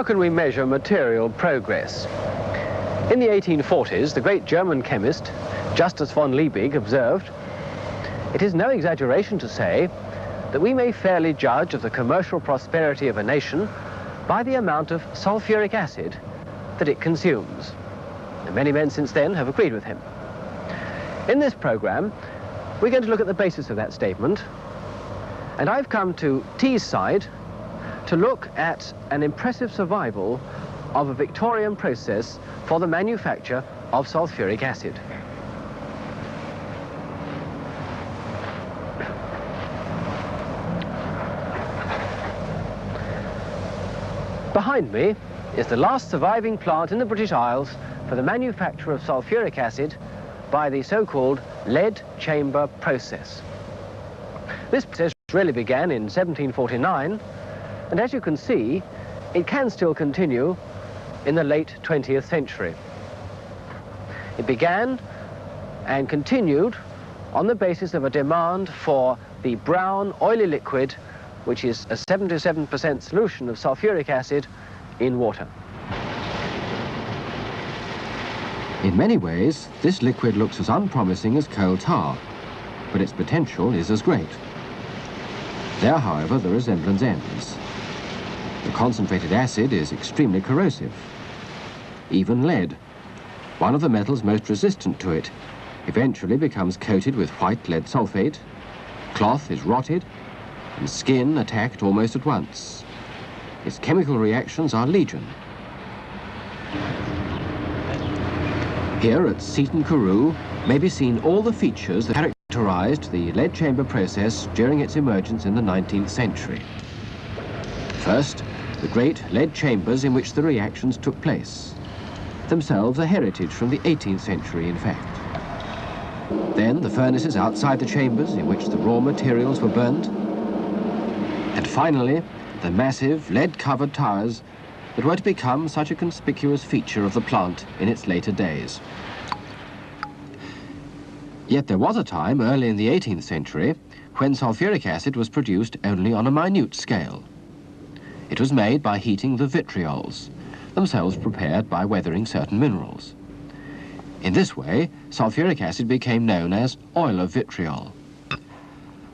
How can we measure material progress? In the 1840s, the great German chemist Justus von Liebig observed, "It is no exaggeration to say that we may fairly judge of the commercial prosperity of a nation by the amount of sulphuric acid that it consumes." And many men since then have agreed with him. In this program, we're going to look at the basis of that statement, and I've come to Teesside to look at an impressive survival of a Victorian process for the manufacture of sulphuric acid. Behind me is the last surviving plant in the British Isles for the manufacture of sulphuric acid by the so-called lead chamber process. This process really began in 1749, and as you can see, it can still continue in the late 20th century. It began and continued on the basis of a demand for the brown, oily liquid, which is a 77% solution of sulphuric acid in water. In many ways, this liquid looks as unpromising as coal tar, but its potential is as great. There, however, the resemblance ends. The concentrated acid is extremely corrosive. Even lead, one of the metals most resistant to it, eventually becomes coated with white lead sulfate, cloth is rotted, and skin attacked almost at once. Its chemical reactions are legion. Here at Seaton Carew may be seen all the features that characterized the lead chamber process during its emergence in the 19th century. First, the great lead chambers in which the reactions took place, themselves a heritage from the 18th century, in fact. Then the furnaces outside the chambers in which the raw materials were burnt, and finally, the massive lead-covered towers that were to become such a conspicuous feature of the plant in its later days. Yet there was a time, early in the 18th century, when sulphuric acid was produced only on a minute scale. It was made by heating the vitriols, themselves prepared by weathering certain minerals. In this way, sulphuric acid became known as oil of vitriol.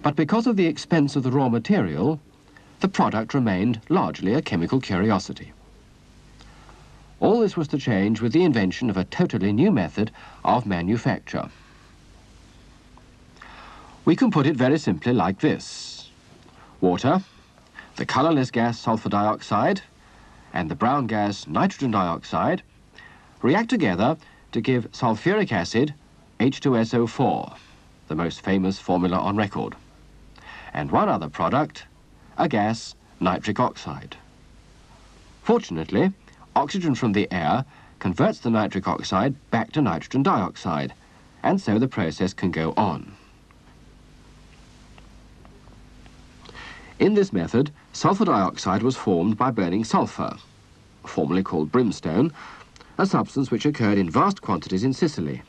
But because of the expense of the raw material, the product remained largely a chemical curiosity. All this was to change with the invention of a totally new method of manufacture. We can put it very simply like this. Water, the colourless gas sulphur dioxide, and the brown gas nitrogen dioxide react together to give sulphuric acid H2SO4, the most famous formula on record, and one other product, a gas, nitric oxide. Fortunately, oxygen from the air converts the nitric oxide back to nitrogen dioxide, and so the process can go on. In this method, sulphur dioxide was formed by burning sulphur, formerly called brimstone, a substance which occurred in vast quantities in Sicily.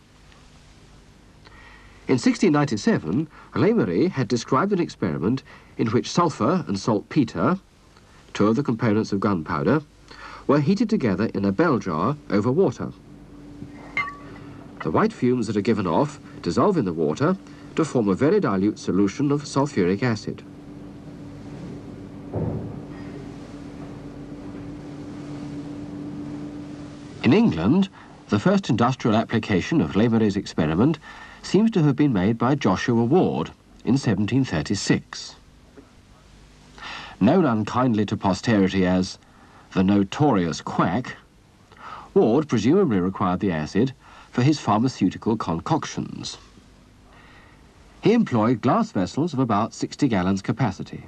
In 1697, Lemery had described an experiment in which sulphur and saltpeter, two of the components of gunpowder, were heated together in a bell jar over water. The white fumes that are given off dissolve in the water to form a very dilute solution of sulphuric acid. In England, the first industrial application of Lemery's experiment seems to have been made by Joshua Ward in 1736. Known unkindly to posterity as the notorious quack, Ward presumably required the acid for his pharmaceutical concoctions. He employed glass vessels of about 60 gallons capacity.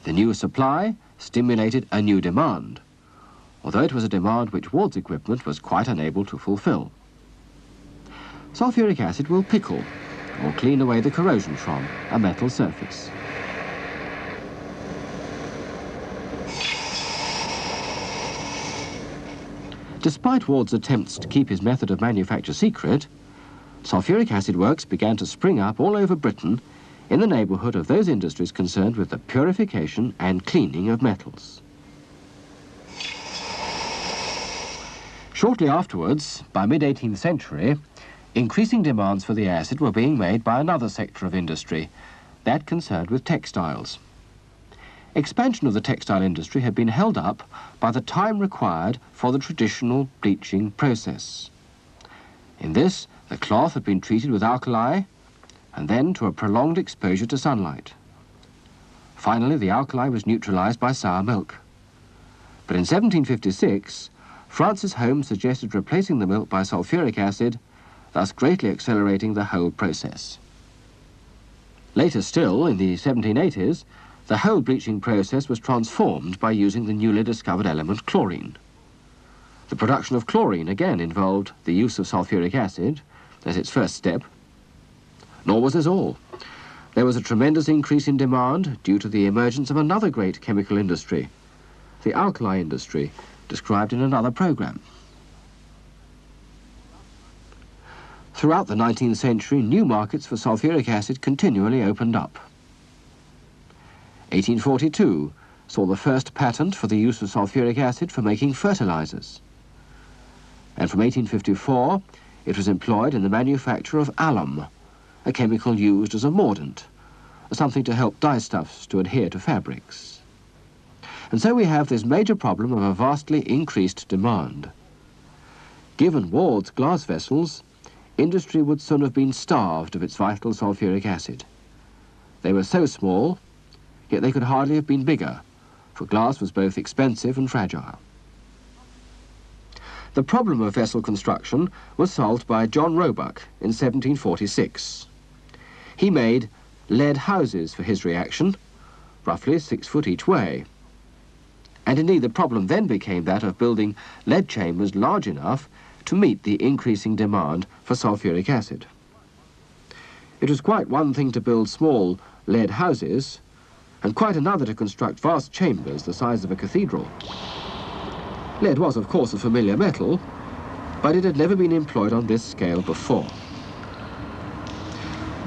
The new supply stimulated a new demand, although it was a demand which Ward's equipment was quite unable to fulfill. Sulphuric acid will pickle or clean away the corrosion from a metal surface. Despite Ward's attempts to keep his method of manufacture secret, sulphuric acid works began to spring up all over Britain in the neighbourhood of those industries concerned with the purification and cleaning of metals. Shortly afterwards, by mid-18th century, increasing demands for the acid were being made by another sector of industry, that concerned with textiles. Expansion of the textile industry had been held up by the time required for the traditional bleaching process. In this, the cloth had been treated with alkali and then to a prolonged exposure to sunlight. Finally, the alkali was neutralized by sour milk. But in 1756, Francis Holmes suggested replacing the milk by sulphuric acid, thus greatly accelerating the whole process. Later still, in the 1780s, the whole bleaching process was transformed by using the newly discovered element chlorine. The production of chlorine again involved the use of sulphuric acid as its first step. Nor was this all. There was a tremendous increase in demand due to the emergence of another great chemical industry, the alkali industry, described in another program. Throughout the 19th century, new markets for sulphuric acid continually opened up. 1842 saw the first patent for the use of sulphuric acid for making fertilizers. And from 1854, it was employed in the manufacture of alum, a chemical used as a mordant, something to help dyestuffs to adhere to fabrics. And so we have this major problem of a vastly increased demand. Given Ward's glass vessels, industry would soon have been starved of its vital sulphuric acid. They were so small, yet they could hardly have been bigger, for glass was both expensive and fragile. The problem of vessel construction was solved by John Roebuck in 1746. He made lead houses for his reaction, roughly 6 foot each way. And indeed the problem then became that of building lead chambers large enough to meet the increasing demand for sulphuric acid. It was quite one thing to build small lead houses, and quite another to construct vast chambers the size of a cathedral. Lead was, of course, a familiar metal, but it had never been employed on this scale before.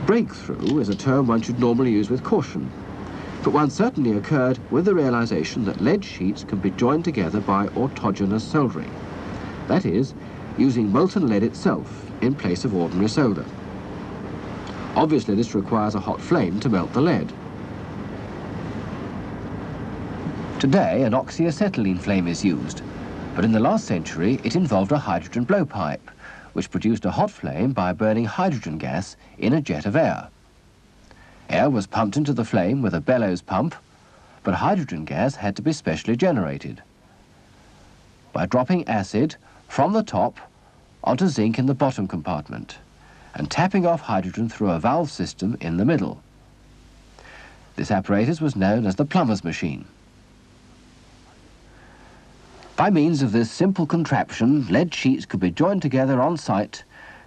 Breakthrough is a term one should normally use with caution, but one certainly occurred with the realization that lead sheets can be joined together by autogenous soldering. That is, using molten lead itself in place of ordinary solder. Obviously, this requires a hot flame to melt the lead. Today, an oxyacetylene flame is used, but in the last century, it involved a hydrogen blowpipe, which produced a hot flame by burning hydrogen gas in a jet of air. Air was pumped into the flame with a bellows pump, but hydrogen gas had to be specially generated by dropping acid from the top onto zinc in the bottom compartment and tapping off hydrogen through a valve system in the middle. This apparatus was known as the plumber's machine. By means of this simple contraption, lead sheets could be joined together on site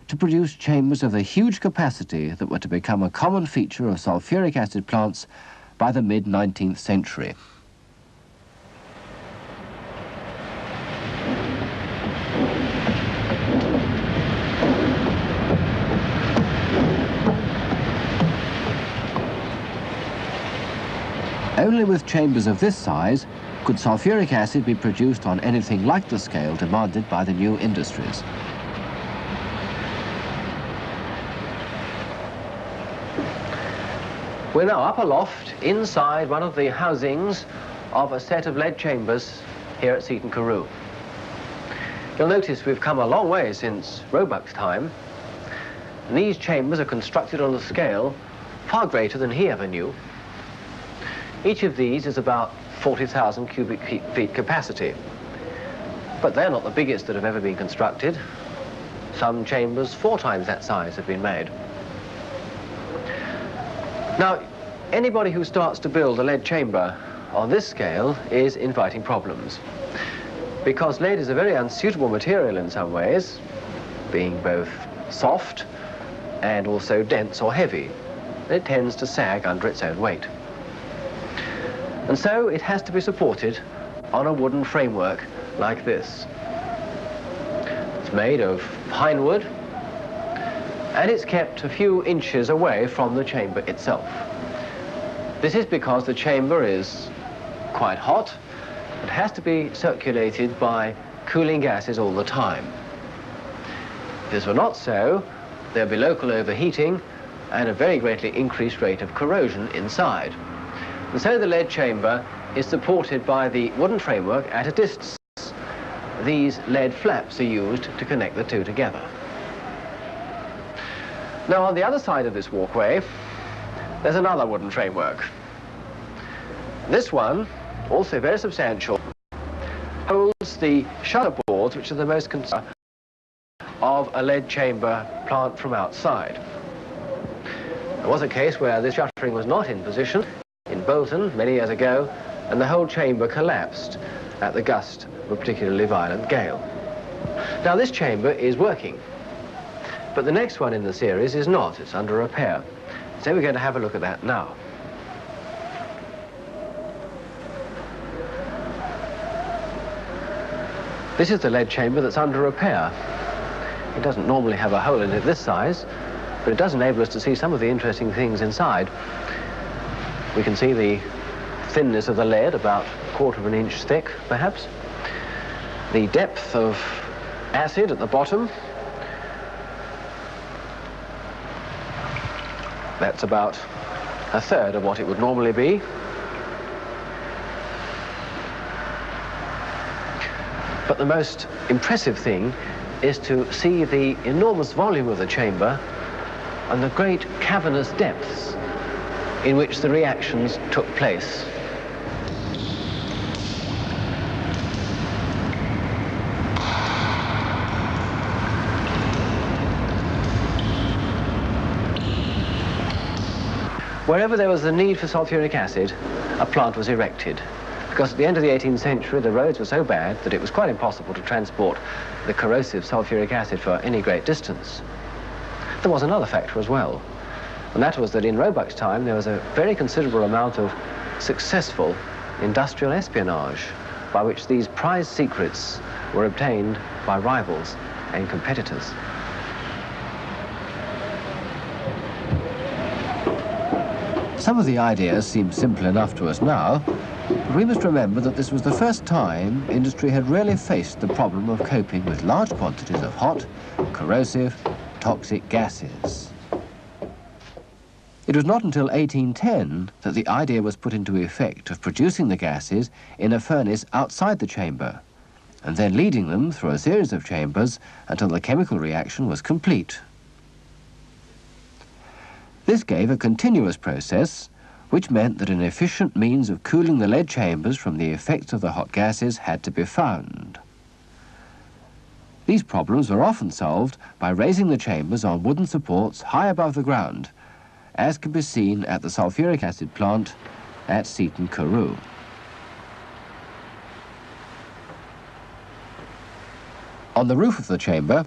to produce chambers of the huge capacity that were to become a common feature of sulphuric acid plants by the mid-19th century. Only with chambers of this size could sulphuric acid be produced on anything like the scale demanded by the new industries. We're now up aloft inside one of the housings of a set of lead chambers here at Seaton Carew. You'll notice we've come a long way since Roebuck's time, and these chambers are constructed on a scale far greater than he ever knew. Each of these is about 40,000 cubic feet capacity, but they're not the biggest that have ever been constructed. Some chambers 4 times that size have been made. Now, anybody who starts to build a lead chamber on this scale is inviting problems, because lead is a very unsuitable material in some ways, being both soft and also dense or heavy. It tends to sag under its own weight. And so it has to be supported on a wooden framework like this. It's made of pine wood, and it's kept a few inches away from the chamber itself. This is because the chamber is quite hot. It has to be circulated by cooling gases all the time. If this were not so, there would be local overheating and a very greatly increased rate of corrosion inside. And so the lead chamber is supported by the wooden framework at a distance. These lead flaps are used to connect the two together. Now, on the other side of this walkway, there's another wooden framework. This one, also very substantial, holds the shutter boards, which are the most concern of a lead chamber plant from outside. There was a case where this shuttering was not in position in Bolton many years ago, and the whole chamber collapsed at the gust of a particularly violent gale. Now, this chamber is working, but the next one in the series is not. It's under repair. So we're going to have a look at that now. This is the lead chamber that's under repair. It doesn't normally have a hole in it this size, but it does enable us to see some of the interesting things inside. We can see the thinness of the lead, about 1/4 of an inch thick, perhaps. The depth of acid at the bottom. That's about 1/3 of what it would normally be. But the most impressive thing is to see the enormous volume of the chamber and the great cavernous depths in which the reactions took place. Wherever there was a need for sulphuric acid, a plant was erected, because at the end of the 18th century the roads were so bad that it was quite impossible to transport the corrosive sulphuric acid for any great distance. There was another factor as well, and that was that in Roebuck's time there was a very considerable amount of successful industrial espionage by which these prized secrets were obtained by rivals and competitors. Some of the ideas seem simple enough to us now, but we must remember that this was the first time industry had really faced the problem of coping with large quantities of hot, corrosive, toxic gases. It was not until 1810 that the idea was put into effect of producing the gases in a furnace outside the chamber, and then leading them through a series of chambers until the chemical reaction was complete. This gave a continuous process, which meant that an efficient means of cooling the lead chambers from the effects of the hot gases had to be found. These problems were often solved by raising the chambers on wooden supports high above the ground, as can be seen at the sulphuric acid plant at Seaton Carew. On the roof of the chamber,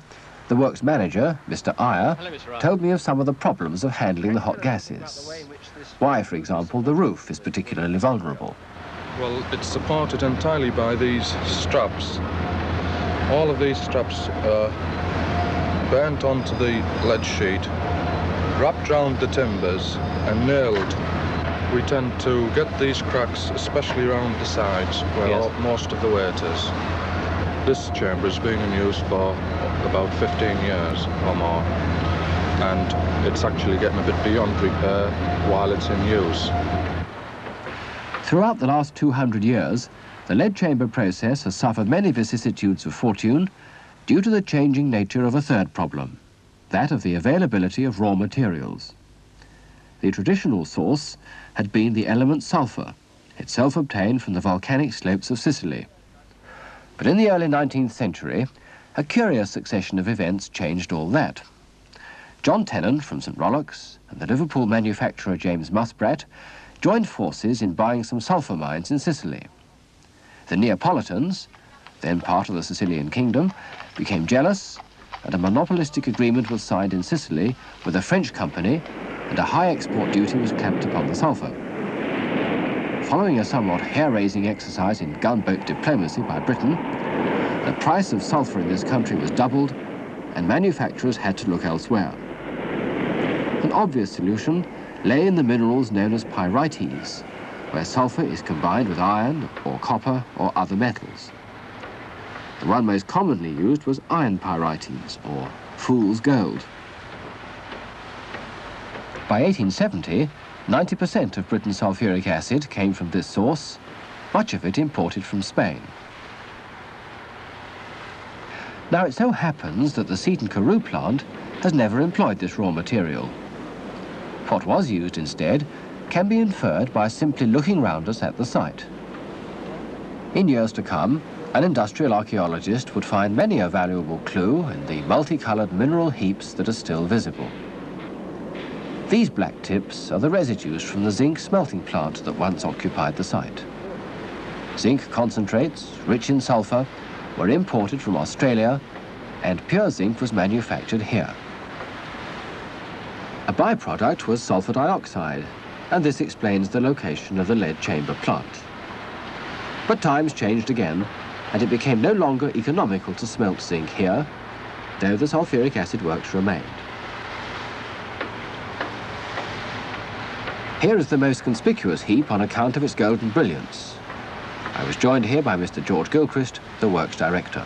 the works manager, Mr. Iyer, told me of some of the problems of handling the hot gases. Why, for example, the roof is particularly vulnerable. Well, it's supported entirely by these straps. All of these straps are burnt onto the lead sheet, wrapped round the timbers and nailed. We tend to get these cracks, especially around the sides, where most of the weight is. This chamber is being in use for about 15 years or more, and it's actually getting a bit beyond repair while it's in use. Throughout the last 200 years, the lead chamber process has suffered many vicissitudes of fortune due to the changing nature of a third problem, that of the availability of raw materials. The traditional source had been the element sulphur, itself obtained from the volcanic slopes of Sicily. But in the early 19th century, a curious succession of events changed all that. John Tennant from St. Rollox and the Liverpool manufacturer James Muspratt joined forces in buying some sulphur mines in Sicily. The Neapolitans, then part of the Sicilian kingdom, became jealous, and a monopolistic agreement was signed in Sicily with a French company, and a high export duty was clamped upon the sulphur. Following a somewhat hair-raising exercise in gunboat diplomacy by Britain, the price of sulphur in this country was doubled, and manufacturers had to look elsewhere. An obvious solution lay in the minerals known as pyrites, where sulphur is combined with iron or copper or other metals. The one most commonly used was iron pyrites, or fool's gold. By 1870, 90% of Britain's sulphuric acid came from this source, much of it imported from Spain. Now it so happens that the Seaton Carew plant has never employed this raw material. What was used instead can be inferred by simply looking round us at the site. In years to come, an industrial archaeologist would find many a valuable clue in the multicoloured mineral heaps that are still visible. These black tips are the residues from the zinc smelting plant that once occupied the site. Zinc concentrates, rich in sulphur, were imported from Australia, and pure zinc was manufactured here. A byproduct was sulphur dioxide, and this explains the location of the lead chamber plant. But times changed again, and it became no longer economical to smelt zinc here, though the sulphuric acid works remained. Here is the most conspicuous heap on account of its golden brilliance. I was joined here by Mr. George Gilchrist, the works director.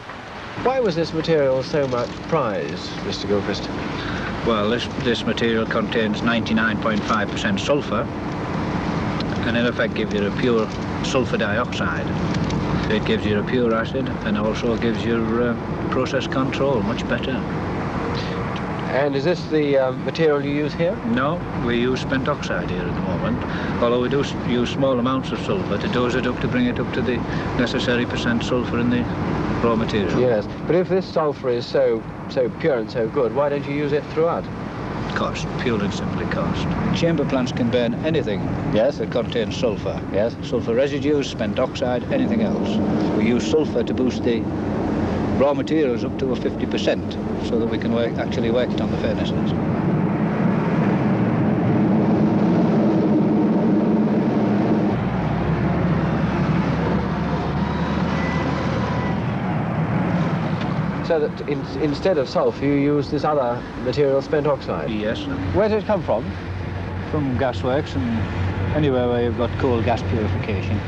Why was this material so much prized, Mr. Gilchrist? Well, this material contains 99.5% sulphur, and in effect gives you a pure sulphur dioxide. It gives you a pure acid and also gives you process control much better. And is this the material you use here? No, we use spent oxide here at the moment, although we do use small amounts of sulphur to dose it up to bring it up to the necessary percent sulphur in the raw material. Yes, but if this sulphur is so pure and so good, why don't you use it throughout? Cost, purely and simply cost. Chamber plants can burn anything that contains sulphur. Yes. Sulphur residues, spent oxide, anything else. We use sulphur to boost the raw materials up to a 50% so that we can actually work it on the furnaces. So that instead of sulphur, you use this other material, spent oxide? Yes. Where did it come from? From gasworks and anywhere where you've got coal gas purification,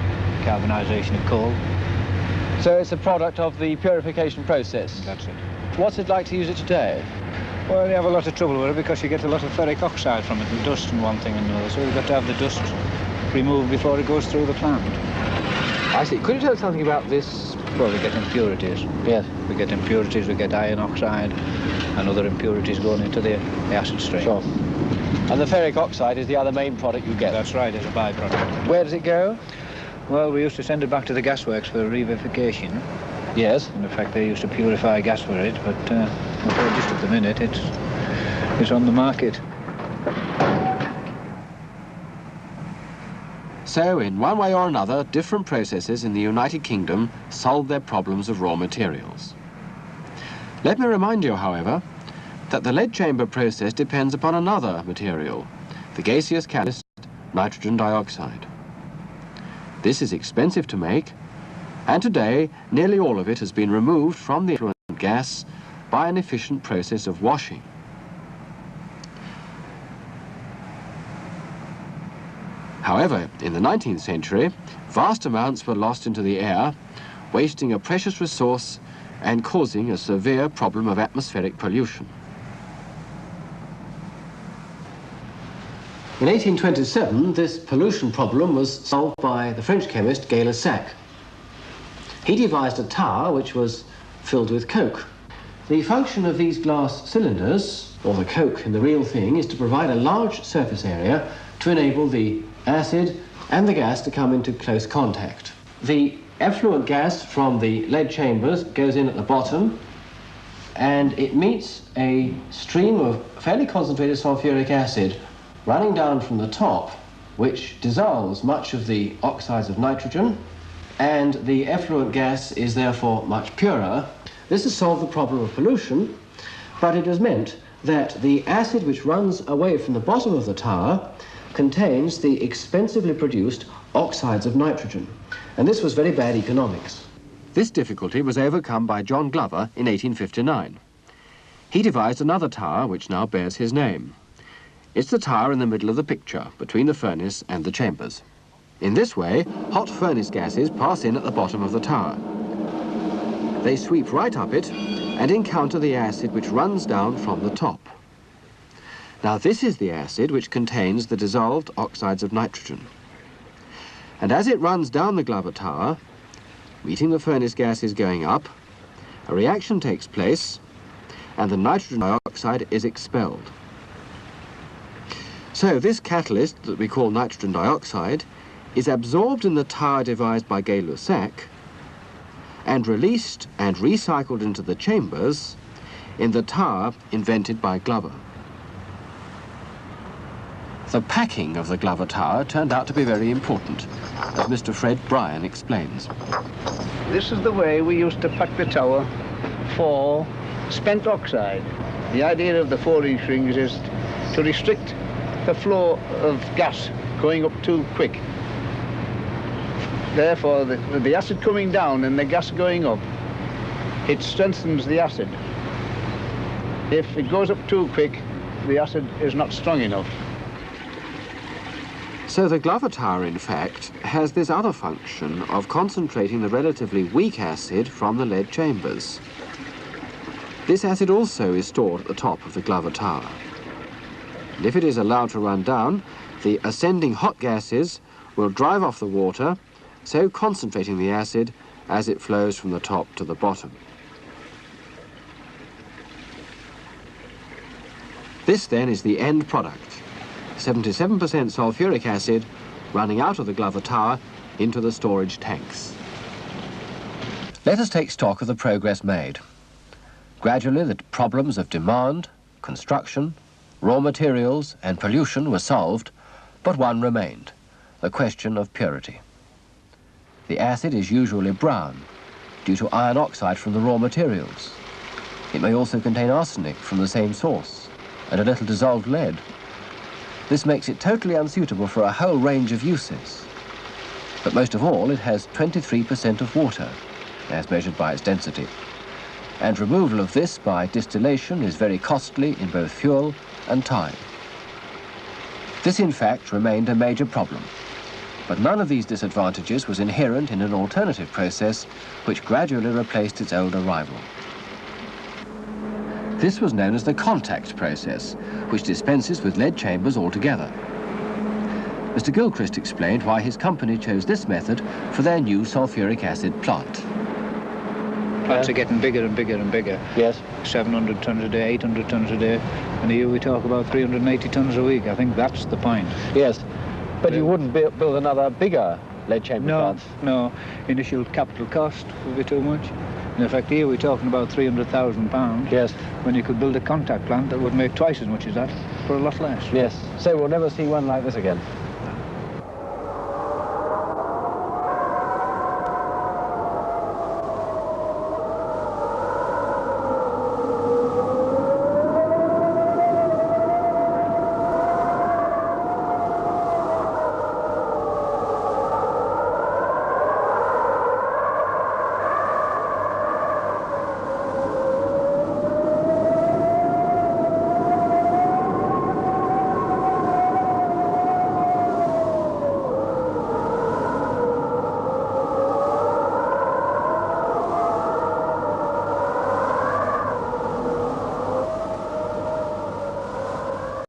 carbonisation of coal. So it's a product of the purification process? That's it. What's it like to use it today? Well, you have a lot of trouble with it because you get a lot of ferric oxide from it, and dust and one thing and another, so you've got to have the dust removed before it goes through the plant. I see. Could you tell us something about this? Well, we get impurities. Yes. We get impurities, we get iron oxide and other impurities going into the acid stream. Sure. And the ferric oxide is the other main product you get? That's right, as a byproduct. Where does it go? Well, we used to send it back to the gasworks for revivification. Yes. In fact, they used to purify gas for it, but just at the minute it's on the market. So, in one way or another, different processes in the United Kingdom solved their problems of raw materials. Let me remind you, however, that the lead chamber process depends upon another material, the gaseous catalyst, nitrogen dioxide. This is expensive to make, and today nearly all of it has been removed from the effluent gas by an efficient process of washing. However, in the 19th century, vast amounts were lost into the air, wasting a precious resource and causing a severe problem of atmospheric pollution. In 1827, this pollution problem was solved by the French chemist Gay-Lussac. He devised a tower which was filled with coke. The function of these glass cylinders, or the coke in the real thing, is to provide a large surface area to enable the acid and the gas to come into close contact. The effluent gas from the lead chambers goes in at the bottom, and it meets a stream of fairly concentrated sulphuric acid running down from the top, which dissolves much of the oxides of nitrogen, and the effluent gas is therefore much purer. This has solved the problem of pollution, but it has meant that the acid which runs away from the bottom of the tower contains the expensively produced oxides of nitrogen, and this was very bad economics. This difficulty was overcome by John Glover in 1859. He devised another tower which now bears his name. It's the tower in the middle of the picture, between the furnace and the chambers. In this way, hot furnace gases pass in at the bottom of the tower. they sweep right up it and encounter the acid which runs down from the top. Now this is the acid which contains the dissolved oxides of nitrogen. And as it runs down the Glover Tower, meeting the furnace gases going up, a reaction takes place and the nitrogen dioxide is expelled. So this catalyst that we call nitrogen dioxide is absorbed in the tower devised by Gay-Lussac and released and recycled into the chambers in the tower invented by Glover. The packing of the Glover Tower turned out to be very important, as Mr. Fred Bryan explains. This is the way we used to pack the tower for spent oxide. The idea of the 4-inch rings is to restrict the flow of gas going up too quick. Therefore, the acid coming down and the gas going up, it strengthens the acid. If it goes up too quick, the acid is not strong enough. So the Glover Tower, in fact, has this other function of concentrating the relatively weak acid from the lead chambers. This acid also is stored at the top of the Glover Tower. And if it is allowed to run down, the ascending hot gases will drive off the water, so concentrating the acid as it flows from the top to the bottom. This then is the end product, 77% sulphuric acid running out of the Glover Tower into the storage tanks. Let us take stock of the progress made. Gradually the problems of demand, construction, raw materials and pollution were solved, but one remained, the question of purity. The acid is usually brown, due to iron oxide from the raw materials. It may also contain arsenic from the same source, and a little dissolved lead. This makes it totally unsuitable for a whole range of uses. But most of all, it has 23% of water, as measured by its density. And removal of this by distillation is very costly in both fuel and time. This, in fact, remained a major problem. But none of these disadvantages was inherent in an alternative process which gradually replaced its older rival. This was known as the contact process, which dispenses with lead chambers altogether. Mr. Gilchrist explained why his company chose this method for their new sulphuric acid plant. Plants are getting bigger and bigger and bigger. Yes. 700 tonnes a day, 800 tonnes a day, and here we talk about 380 tonnes a week. I think that's the point. Yes. But you wouldn't build another bigger lead chamber plant? No. Initial capital cost would be too much. In fact, here we're talking about £300,000. Yes. When you could build a contact plant that would make twice as much as that for a lot less. Yes. So we'll never see one like this again?